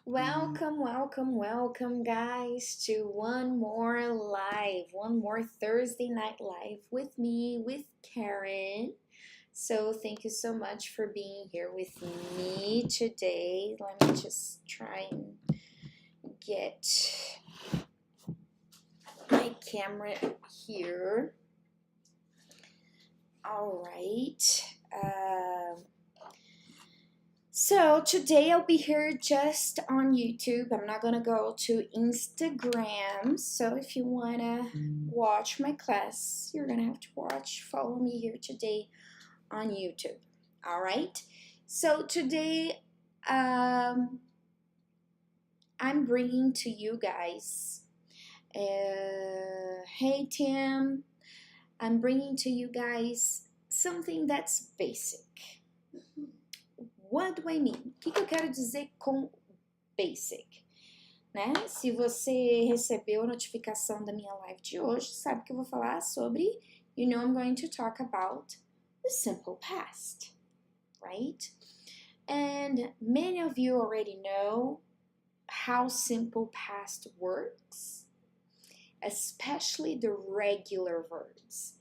Welcome, guys, to one more Thursday night live with me, with Karen. So, thank you so much for being here with me today. Let me just try and get my camera here. All right. So today I'll be here just on YouTube. I'm not gonna go to Instagram. So if you wanna watch my class, you're gonna have to follow me here today on YouTube. All right. So today, I'm bringing to you guys. Hey Tim, I'm bringing to you guys something that's basic. What do I mean? O que eu quero dizer com basic? Né? Se você recebeu a notificação da minha live de hoje, sabe que eu vou falar sobre, I'm going to talk about the simple past, right? And many of you already know how simple past works, especially the regular verbs.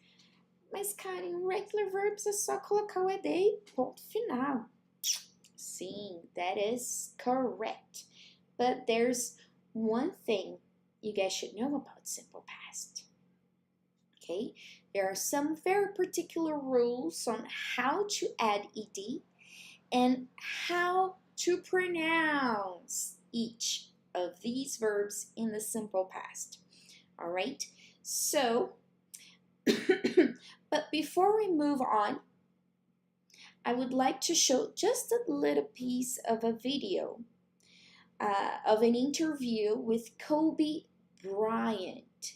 Mas, cara, em regular verbs é só colocar o ED e ponto final. Sim, that is correct. But there's one thing you guys should know about simple past. Okay? There are some very particular rules on how to add ed and how to pronounce each of these verbs in the simple past. All right? So, but before we move on, I would like to show just a little piece of a video of an interview with Kobe Bryant.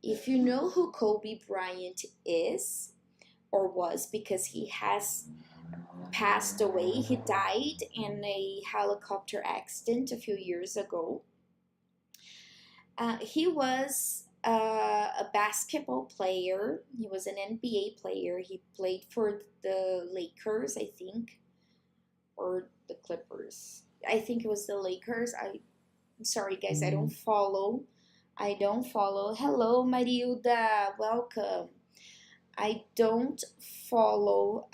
If you know who Kobe Bryant is or was, because he has passed away, he died in a helicopter accident a few years ago. He was a basketball player. He was an NBA player. He played for the Lakers, I think, or the Clippers. I think it was the Lakers. I'm sorry, guys, I don't follow. Hello, Marilda, welcome. I don't follow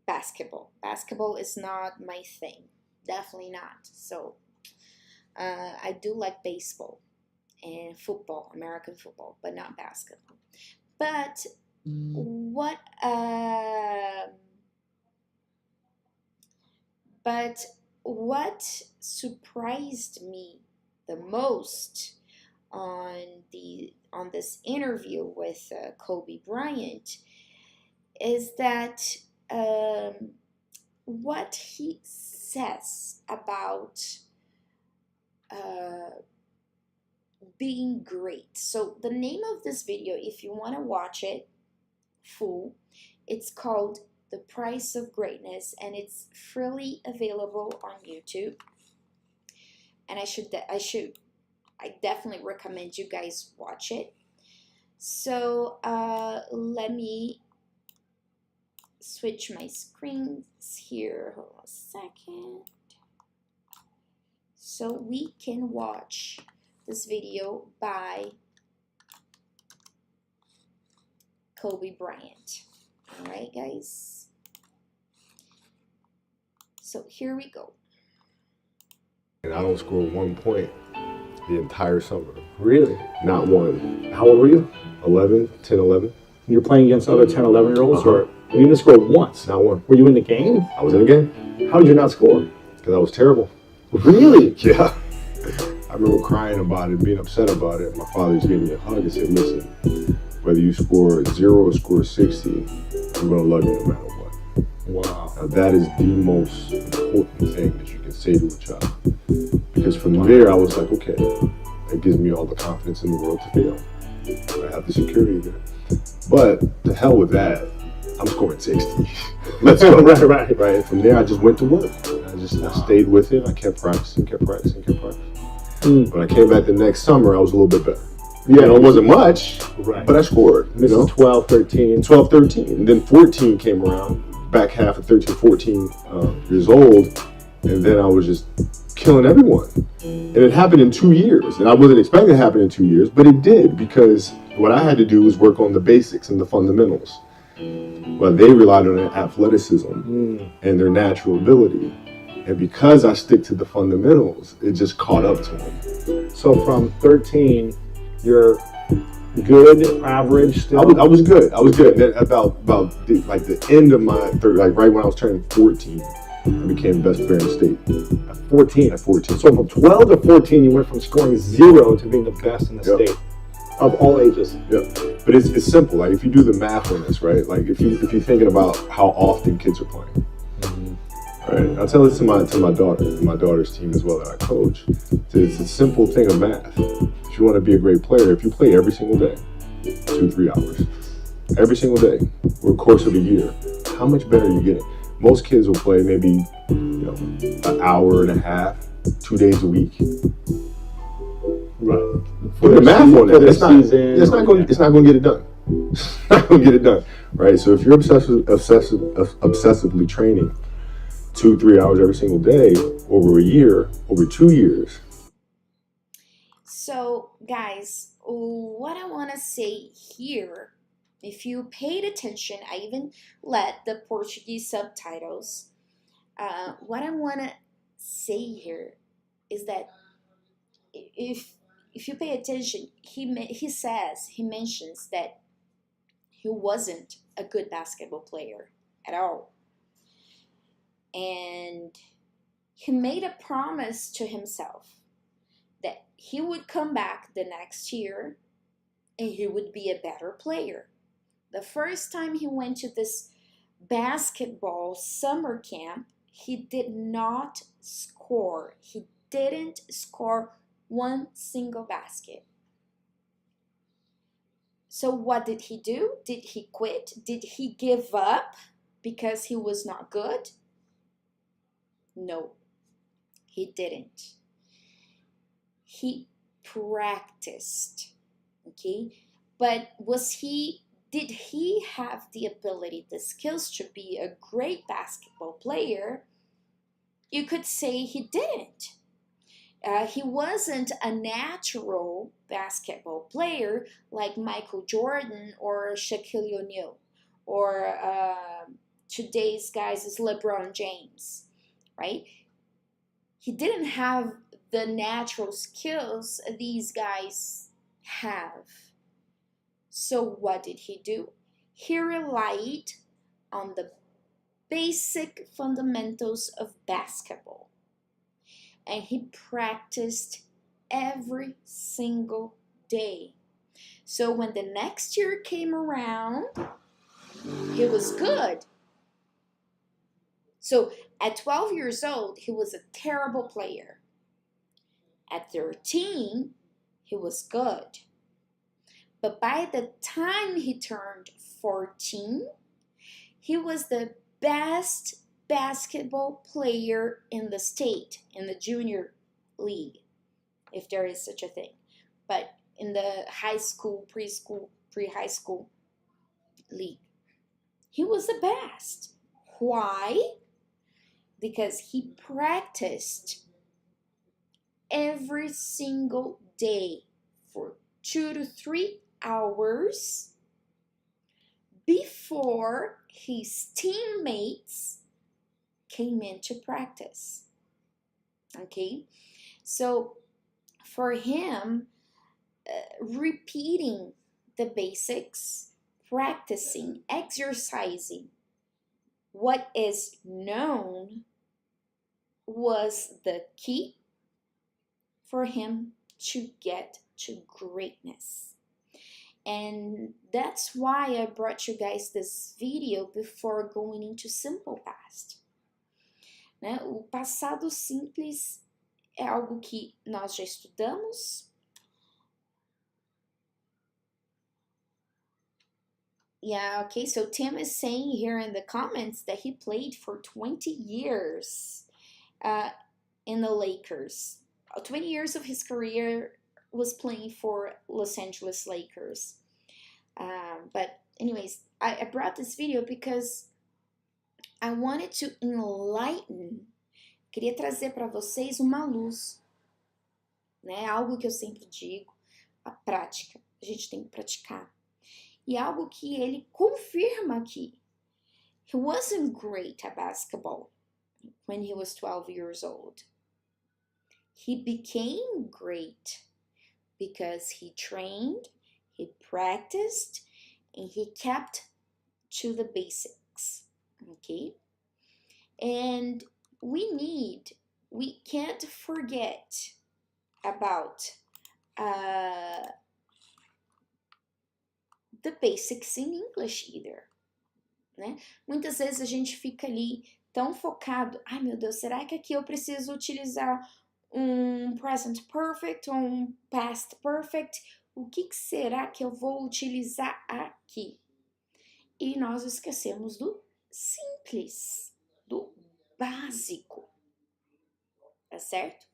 basketball. Basketball is not my thing. Definitely not. So, I do like baseball and football, American football, but not basketball. But what surprised me the most on this interview with Kobe Bryant is that what he says about being great. So the name of this video, if you want to watch it full, it's called The Price of Greatness, and it's freely available on YouTube. And I definitely recommend you guys watch it. So let me switch my screens here. Hold on a second. So we can watch this video by Kobe Bryant. All right, guys. So here we go. And I don't score 1 point the entire summer. Really? Not one. How old were you? 11, 10, 11. You're playing against other 10, 11-year-olds? Uh-huh. Or you didn't score once? Not one. Were you in the game? I was in the game. How did you not score? Because I was terrible. Really? Yeah. I remember crying about it, being upset about it. My father just gave me a hug and said, listen, whether you score 0 or score 60, I'm going to love you no matter what. Wow. Now that is the most important thing that you can say to a child. Because from there, I was like, okay, that gives me all the confidence in the world to fail. I have the security there. But to hell with that, I'm scoring 60. Let's go. Right. From there, I just went to work. I stayed with it. I kept practicing. When I came back the next summer, I was a little bit better. Yeah, it wasn't much, but I scored. This is 12, 13. 12, 13. And then 14 came around. back half of 13, 14 years old, and then I was just killing everyone. And it happened in 2 years, and I wasn't expecting it to happen in 2 years, but it did, because what I had to do was work on the basics and the fundamentals. Well, they relied on their athleticism and their natural ability. And because I stick to the fundamentals, it just caught up to them. So from 13, you're good, average still? I was good. I was good. And then about the end of my third, like right when I was turning 14, I became the best player in the state. At 14. At 14. So from 12 to 14, you went from scoring 0 to being the best in the state of all ages. Yeah, but it's simple. Like if you do the math on this, right? Like if you're thinking about how often kids are playing, right? I tell this to my daughter's team as well that I coach. It's a simple thing of math. If you want to be a great player, if you play every single day, 2-3 hours, every single day, over the course of a year, how much better are you getting? Most kids will play maybe an hour and a half, 2 days a week. Right. Put the math on it. It's not going to get it done. It's not going to get it done, right? So if you're obsessively training 2-3 hours every single day over a year, over 2 years. So, guys, what I want to say here, if you paid attention, I even let the Portuguese subtitles. What I want to say here is that if you pay attention, he mentions that he wasn't a good basketball player at all. And he made a promise to himself that he would come back the next year and he would be a better player. The first time he went to this basketball summer camp, he did not score. He didn't score one single basket. So what did he do? Did he quit? Did he give up because he was not good? No, he didn't. He practiced, okay? But did he have the ability, the skills to be a great basketball player? You could say he didn't. He wasn't a natural basketball player like Michael Jordan or Shaquille O'Neal or today's guys is LeBron James, right? He didn't have the natural skills these guys have. So what did he do? He relied on the basic fundamentals of basketball. And he practiced every single day. So when the next year came around, he was good. So at 12 years old, he was a terrible player. At 13, he was good. But by the time he turned 14, he was the best basketball player in the state, in the junior league, if there is such a thing. But in the high school, preschool, pre-high school league, he was the best. Why? Because he practiced every single day for 2 to 3 hours before his teammates came into practice. Okay, so for him, repeating the basics, practicing, exercising what is known was the key for him to get to greatness. And that's why I brought you guys this video before going into simple past. Né? O passado simples é algo que nós já estudamos. Yeah, okay, so Tim is saying here in the comments that he played for 20 years in the Lakers. 20 years of his career was playing for Los Angeles Lakers. But anyways, I brought this video because I wanted to enlighten, queria trazer para vocês uma luz, né? Algo que eu sempre digo, a prática, a gente tem que praticar. E algo que ele confirma aqui. He wasn't great at basketball when he was 12 years old. He became great because he trained, he practiced, and he kept to the basics, okay? And we can't forget about the basics in English either, né? Muitas vezes a gente fica ali tão focado, ai meu Deus, será que aqui eu preciso utilizar um present perfect ou um past perfect? O que será que eu vou utilizar aqui? E nós esquecemos do simples, do básico, tá certo?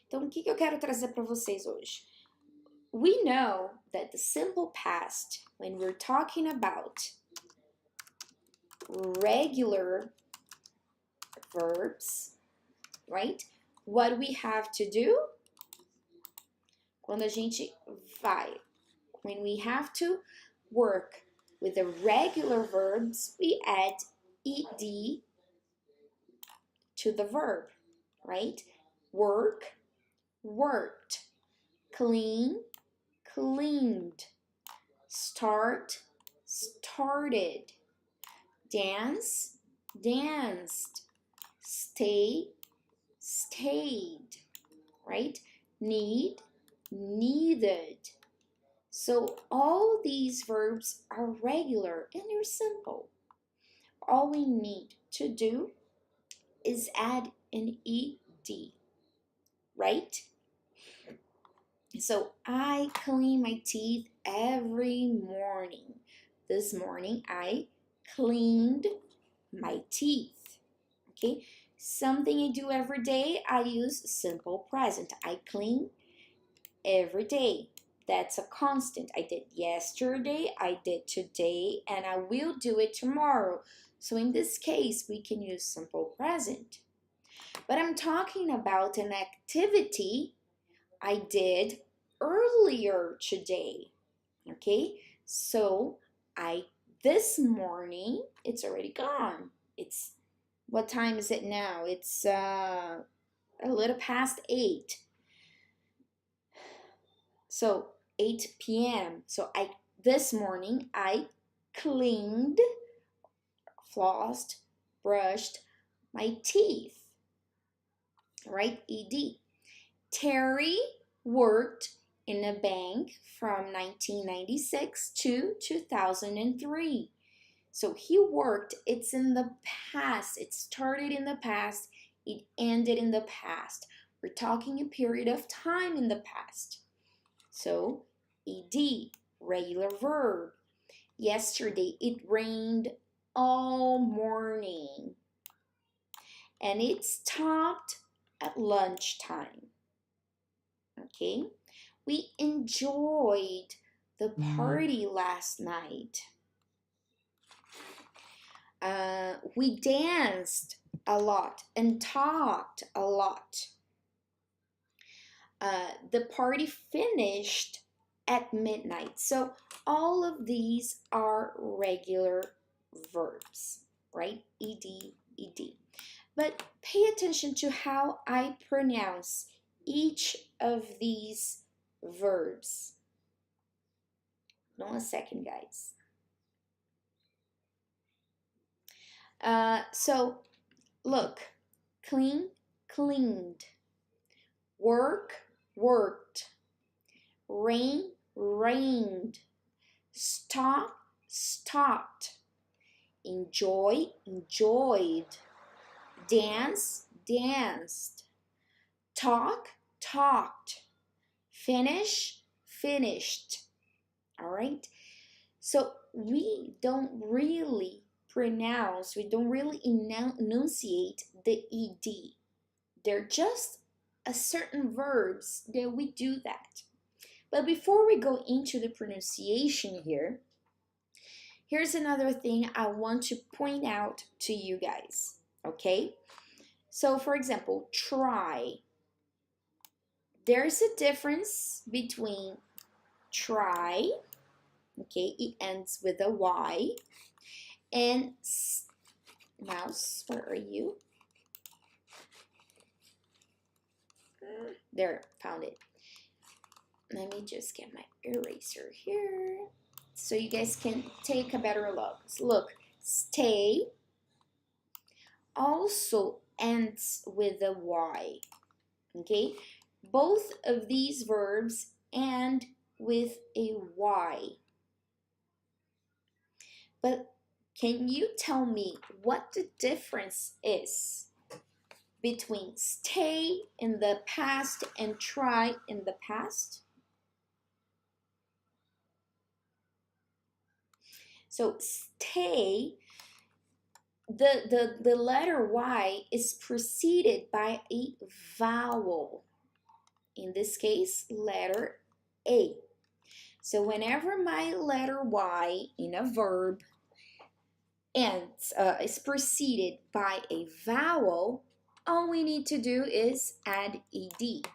Então, o que eu quero trazer para vocês hoje? We know that the simple past, when we're talking about regular verbs, right? What we have to do? Quando a gente vai, when we have to work with the regular verbs, we add ed to the verb, right? Work, worked. Clean, cleaned. Start, started. Dance, danced. Stay, stayed, right? Need, needed. So all these verbs are regular and they're simple. All we need to do is add an ed, right? So I clean my teeth every morning. This morning I cleaned my teeth. Okay? Something I do every day, I use simple present. I clean every day. That's a constant. I did yesterday, I did today, and I will do it tomorrow. So in this case, we can use simple present. But I'm talking about an activity I did earlier today. Okay? So this morning, it's already gone. What time is it now? It's a little past 8. So 8 p.m. So this morning I cleaned, flossed, brushed my teeth. Right? ED. Terry worked in a bank from 1996 to 2003. So he worked, it's in the past. It started in the past. It ended in the past. We're talking a period of time in the past. So, ed, regular verb. Yesterday, it rained all morning. And it stopped at lunchtime. Okay? We enjoyed the party last night. We danced a lot and talked a lot. The party finished at midnight. So all of these are regular verbs, right? Ed. But pay attention to how I pronounce each of these verbs. Hold on a second, guys. So look, clean, cleaned. Work, worked. Rain, rained. Stop, stopped. Enjoy, enjoyed. Dance, danced. Talk, talked. Finish, finished. All right? So we don't really pronounce, we don't really enunciate the ed. They're just a certain verbs that we do that. But before we go into the pronunciation here, here's another thing I want to point out to you guys, okay? So, for example, try. There's a difference between try, okay, it ends with a Y, and mouse, where are you? There, found it. Let me just get my eraser here so you guys can take a better look. Look, stay also ends with a Y, okay? Both of these verbs end with a Y. But can you tell me what the difference is between stay in the past and try in the past? So stay, the letter Y is preceded by a vowel. In this case, letter A. So whenever my letter Y in a verb is preceded by a vowel, all we need to do is add ed,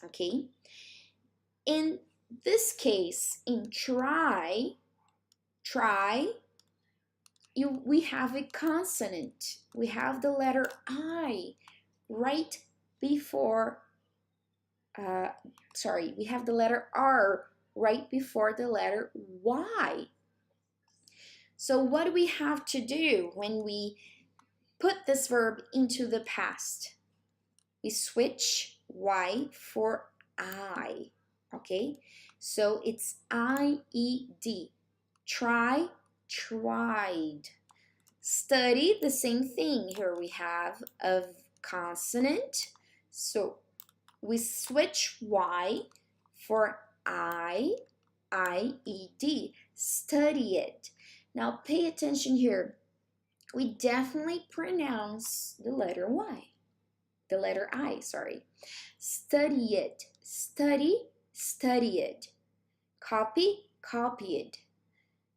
okay? In this case, in try, we have a consonant. We have the letter I right before, we have the letter R right before the letter Y. So what do we have to do when we put this verb into the past? We switch Y for I, okay? So it's I-E-D. Try, tried. Study, the same thing. Here we have a consonant. So we switch Y for I-E-D. Study it. Now pay attention here. We definitely pronounce the letter Y. The letter I, sorry. Study it. Study, study it. Copy, copied.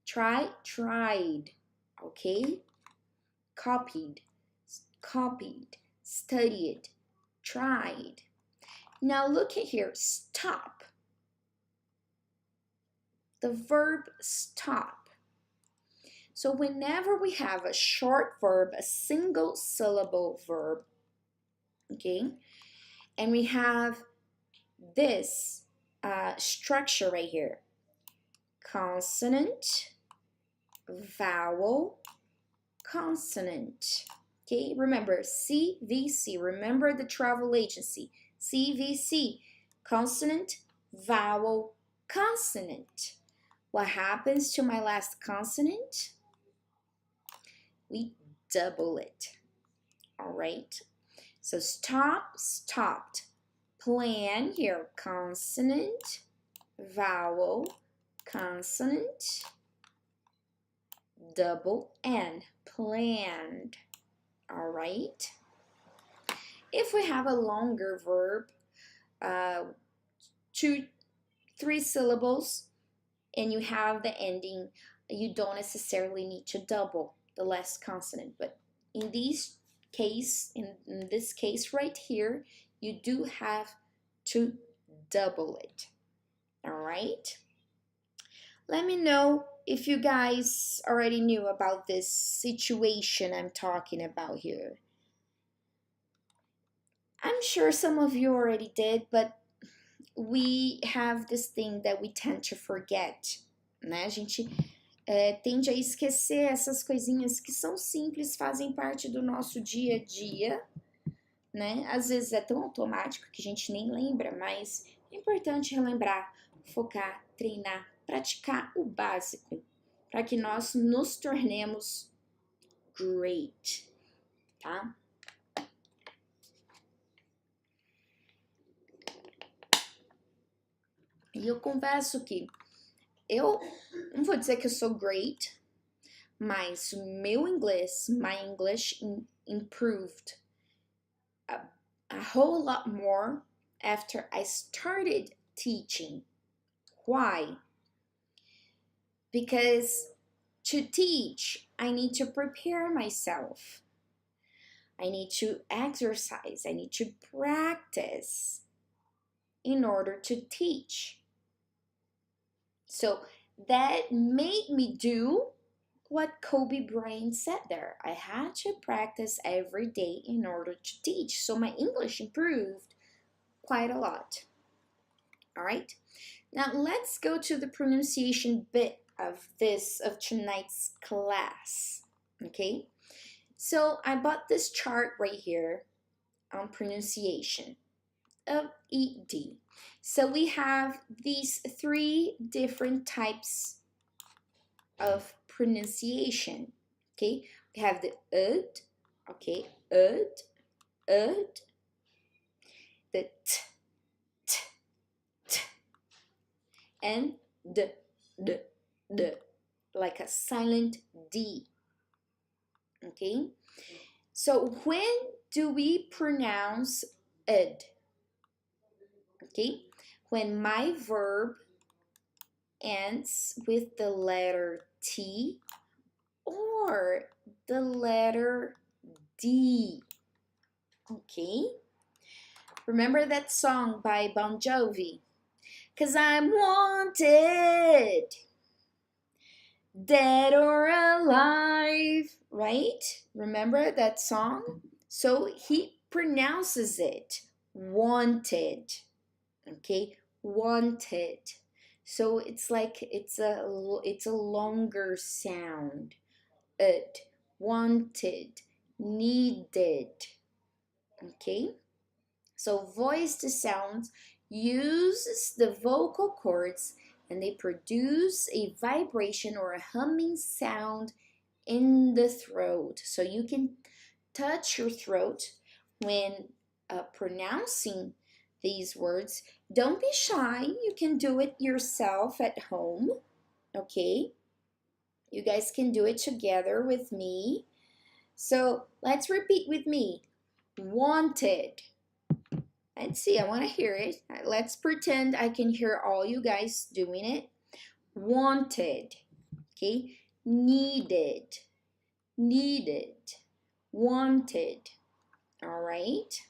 Try, tried. Okay? Copied, copied. Studied, tried. Now look at here. Stop. The verb stop. So whenever we have a short verb, a single syllable verb, okay, and we have this structure right here, consonant, vowel, consonant, okay, remember CVC, remember the travel agency, CVC, consonant, vowel, consonant. What happens to my last consonant? We double it, all right? So stop, stopped. Plan here, consonant, vowel, consonant, double N, planned, all right? If we have a longer verb, 2, 3 syllables, and you have the ending, you don't necessarily need to double the last consonant, but in this case right here, you do have to double it, all right? Let me know if you guys already knew about this situation I'm talking about here. I'm sure some of you already did, but we have this thing that we tend to forget, né? A gente tende a esquecer essas coisinhas que são simples, fazem parte do nosso dia a dia, né? Às vezes é tão automático que a gente nem lembra, mas é importante relembrar, focar, treinar, praticar o básico, para que nós nos tornemos great, tá? E eu confesso que eu não vou dizer que eu sou great, mas o meu inglês, my English improved a whole lot more after I started teaching. Why? Because To teach, I need to prepare myself. I need to exercise. I need to practice in order to teach. So that made me do what Kobe Bryant said there. I had to practice every day in order to teach. So my English improved quite a lot. All right. Now let's go to the pronunciation bit of tonight's class. Okay. So I bought this chart right here on pronunciation of ED. So we have these 3 different types of pronunciation. Okay, we have the ud, okay, ud, the t, and the, like a silent D. Okay, so when do we pronounce ud? Okay, when my verb ends with the letter T or the letter D. Okay? Remember that song by Bon Jovi? 'Cause I'm wanted, dead or alive, right? Remember that song? So he pronounces it wanted. Okay? Wanted. So it's like it's a longer sound. Wanted, needed. Okay? So voiced sounds uses the vocal cords and they produce a vibration or a humming sound in the throat. So you can touch your throat when pronouncing these words. Don't be shy. You can do it yourself at home. Okay? You guys can do it together with me. So let's repeat with me. Wanted. Let's see, I want to hear it. Let's pretend I can hear all you guys doing it. Wanted. Okay? Needed. Needed. Wanted. All right?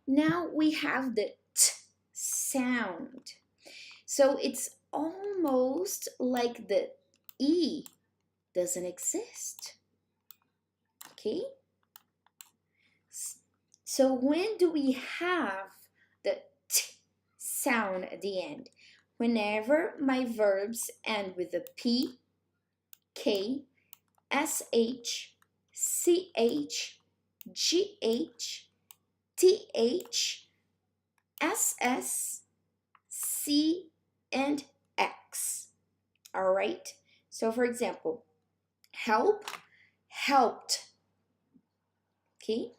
Now we have the t sound. So it's almost like the E doesn't exist. Okay? So when do we have the t sound at the end? Whenever my verbs end with a P, K, SH, CH, GH, TH, SS, C, and X. All right? So for example, help, helped. Okay?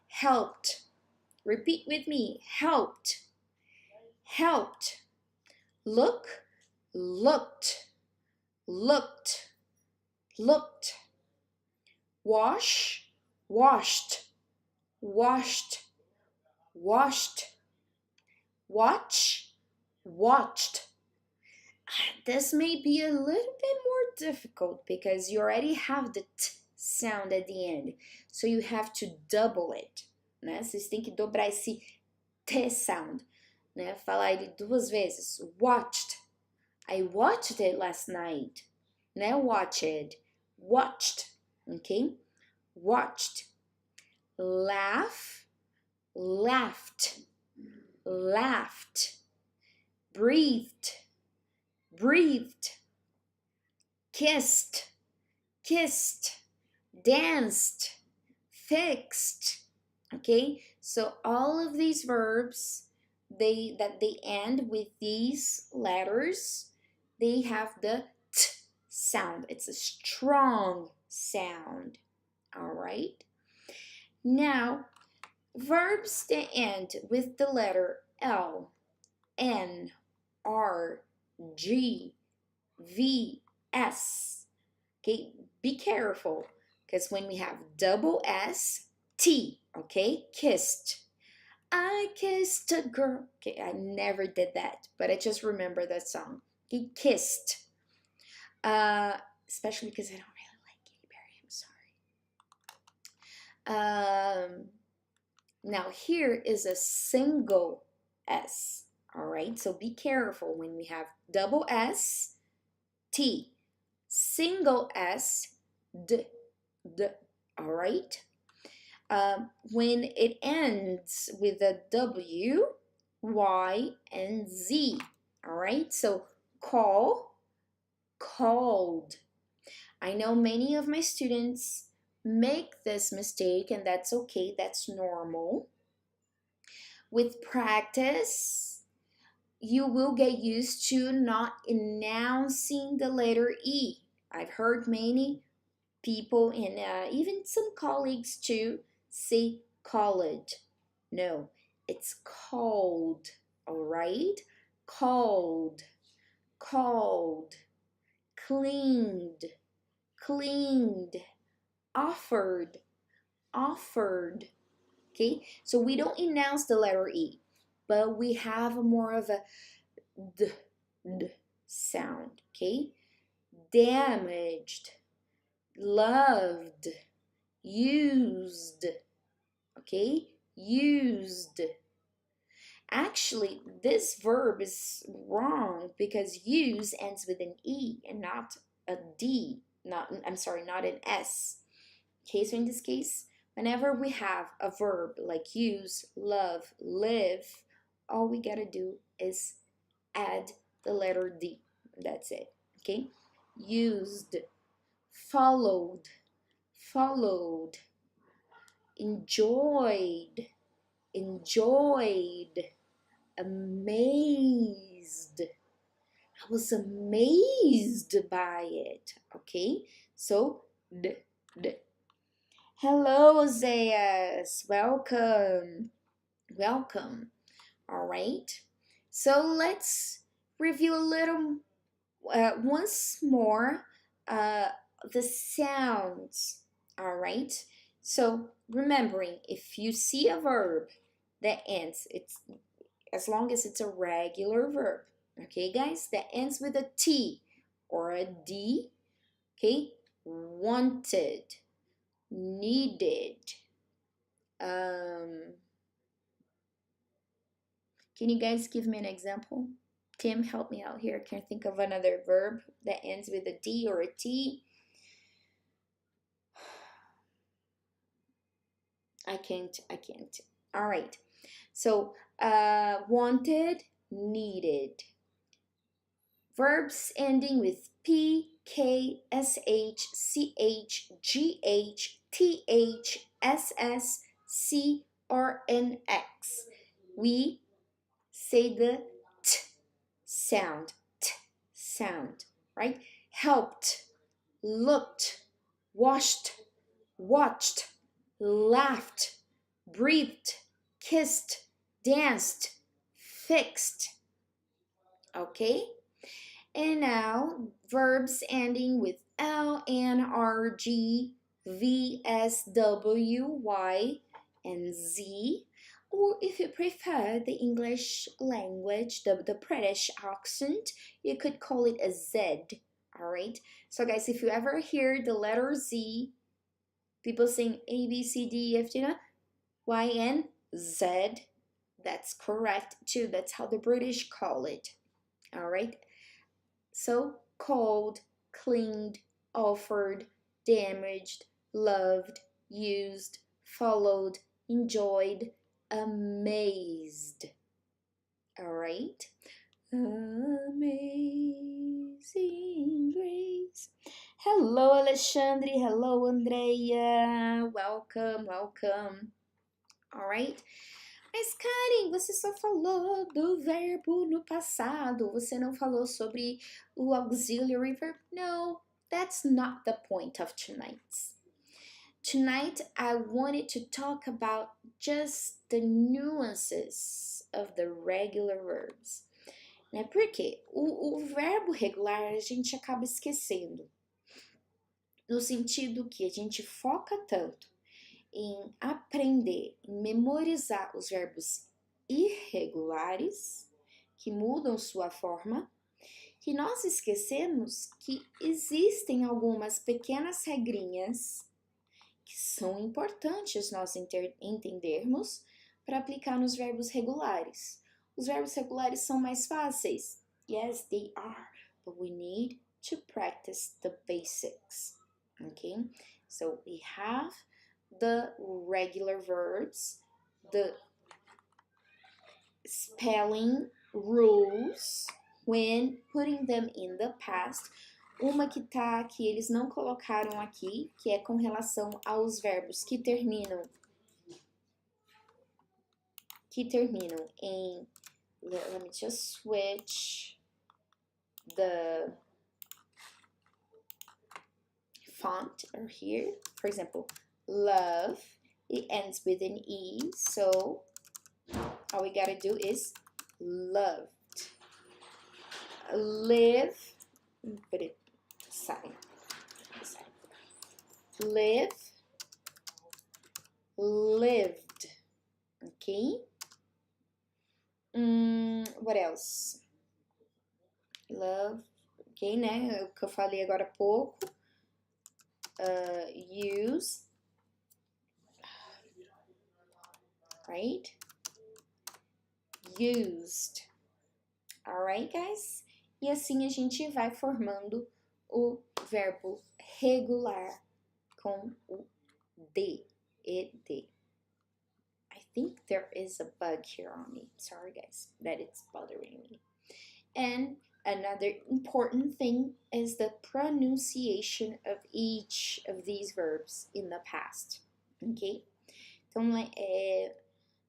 Helped. Repeat with me. Helped. Helped. Look, looked. Looked. Looked. Wash, washed. Washed. Washed. Watch, watched. This may be a little bit more difficult because you already have the t sound at the end. So you have to double it, né? Vocês têm que dobrar esse T sound, né? Falar ele 2 vezes. Watched. I watched it last night. Né? Watched. Watched. Okay? Watched. Laugh. Laughed. Laughed. Breathed. Breathed. Kissed. Kissed. Danced. Fixed. Okay, so all of these verbs that they end with these letters, they have the t sound. It's a strong sound. All right. Now, verbs that end with the letter L, N, R, G, V, S. Okay, be careful because when we have double S, T, okay, kissed. I kissed a girl. Okay, I never did that, but I just remember that song. He kissed. especially because I don't really like Katy Perry, I'm sorry. Now here is a single S, all right? So be careful when we have double S, T, single S, D, D, all right? When it ends with a W, Y, and Z, all right? So call, called. I know many of my students make this mistake, and that's okay, that's normal. With practice, you will get used to not announcing the letter E. I've heard many people and even some colleagues too say called. No, it's called, all right? Called, called, cleaned, cleaned, offered, offered. Okay, so we don't announce the letter E, but we have more of a D, D sound. Okay, damaged, loved, used. Okay, used. Actually, this verb is wrong because use ends with an E and not a D. Not an S. Okay, so in this case, whenever we have a verb like use, love, live, all we gotta do is add the letter D. That's it. Okay? Used, followed, followed, enjoyed, enjoyed, amazed. I was amazed by it. Okay? So, d, d. Hello, Oseas. Welcome. Welcome. All right. So let's review a little once more the sounds. All right. So remembering, if you see a verb that ends, it's as long as it's a regular verb. Okay, guys, that ends with a T or a D. Okay, wanted, needed. Can you guys give me an example? Tim, help me out here. Can I think of another verb that ends with a D or a T? I can't. All right. So, wanted, needed. Verbs ending with P, K, S, H, C, H, G, H, T, H, S, S, C, or N, X. We say the T sound, right? Helped, looked, washed, watched, laughed, breathed, kissed, danced, fixed. Okay? And now, verbs ending with L, N, R, G, V, S, W, Y, and Z. Or if you prefer the English language, the British accent, you could call it a Z. Alright? So guys, if you ever hear the letter Z, people saying A, B, C, D, E, F, G, Y, N, Z, that's correct too. That's how the British call it. Alright? So, called, cleaned, offered, damaged, loved, used, followed, enjoyed, amazed. All right? Amazing grace. Hello, Alexandre. Hello, Andrea. Welcome. All right? Mas, Karen, você só falou do verbo no passado. Você não falou sobre o auxiliary verb. No, that's not the point of tonight. Tonight, I wanted to talk about just the nuances of the regular verbs. Né? Porque o verbo regular a gente acaba esquecendo. No sentido que a gente foca tanto em aprender, em memorizar os verbos irregulares, que mudam sua forma, que nós esquecemos que existem algumas pequenas regrinhas que são importantes nós entendermos para aplicar nos verbos regulares. Os verbos regulares são mais fáceis. Yes, they are, but we need to practice the basics. Okay? So we have the regular verbs, the spelling rules when putting them in the past. Uma que eles não colocaram aqui, que é com relação aos verbos que terminam em, let me just switch the font or here. For example, love, it ends with an E, so all we gotta do is loved. Live, put it aside. Live, lived, okay? What else? Love, ok, né? O que eu falei agora há pouco. Use, right? Used. Alright, guys? E assim a gente vai formando o verbo regular com o D, ED. I think there is a bug here on me. Sorry, guys, that it's bothering me. And another important thing is the pronunciation of each of these verbs in the past, ok? Então,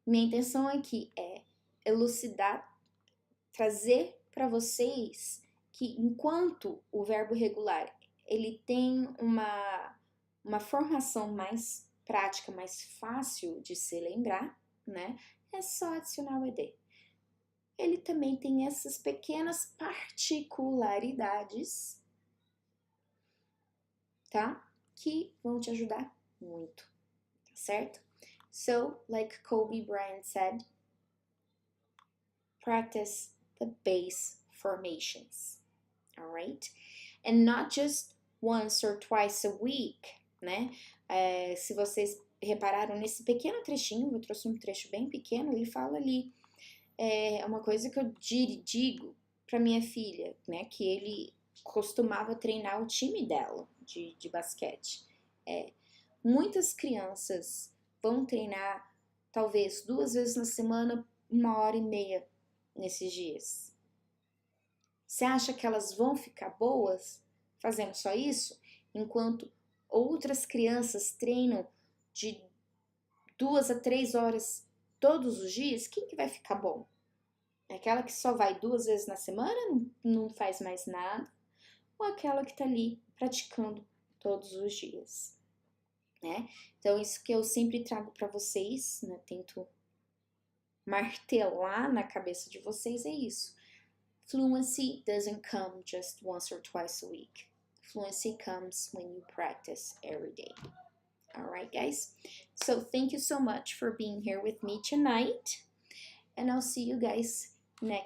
minha intenção aqui é elucidar, trazer para vocês que enquanto o verbo regular ele tem uma formação mais prática, mais fácil de se lembrar, né? É só adicionar o ED. Ele também tem essas pequenas particularidades, tá? Que vão te ajudar muito, tá certo? So, like Kobe Bryant said, practice the base formations, all right? And not just once or twice a week, né? Se vocês repararam nesse pequeno trechinho, eu trouxe um trecho bem pequeno, ele fala ali, é uma coisa que eu digo para minha filha, né? Que ele costumava treinar o time dela de basquete. Muitas crianças vão treinar talvez 2 vezes na semana, 1h30 nesses dias. Você acha que elas vão ficar boas fazendo só isso? Enquanto outras crianças treinam de 2 a 3 horas todos os dias, quem que vai ficar bom? Aquela que só vai 2 vezes na semana, não faz mais nada, ou aquela que tá ali praticando todos os dias, né? Então, isso que eu sempre trago para vocês, né? Tento martelar na cabeça de vocês é isso. Fluency doesn't come just once or twice a week. Fluency comes when you practice every day. All right, guys? So thank you so much for being here with me tonight. And I'll see you guys next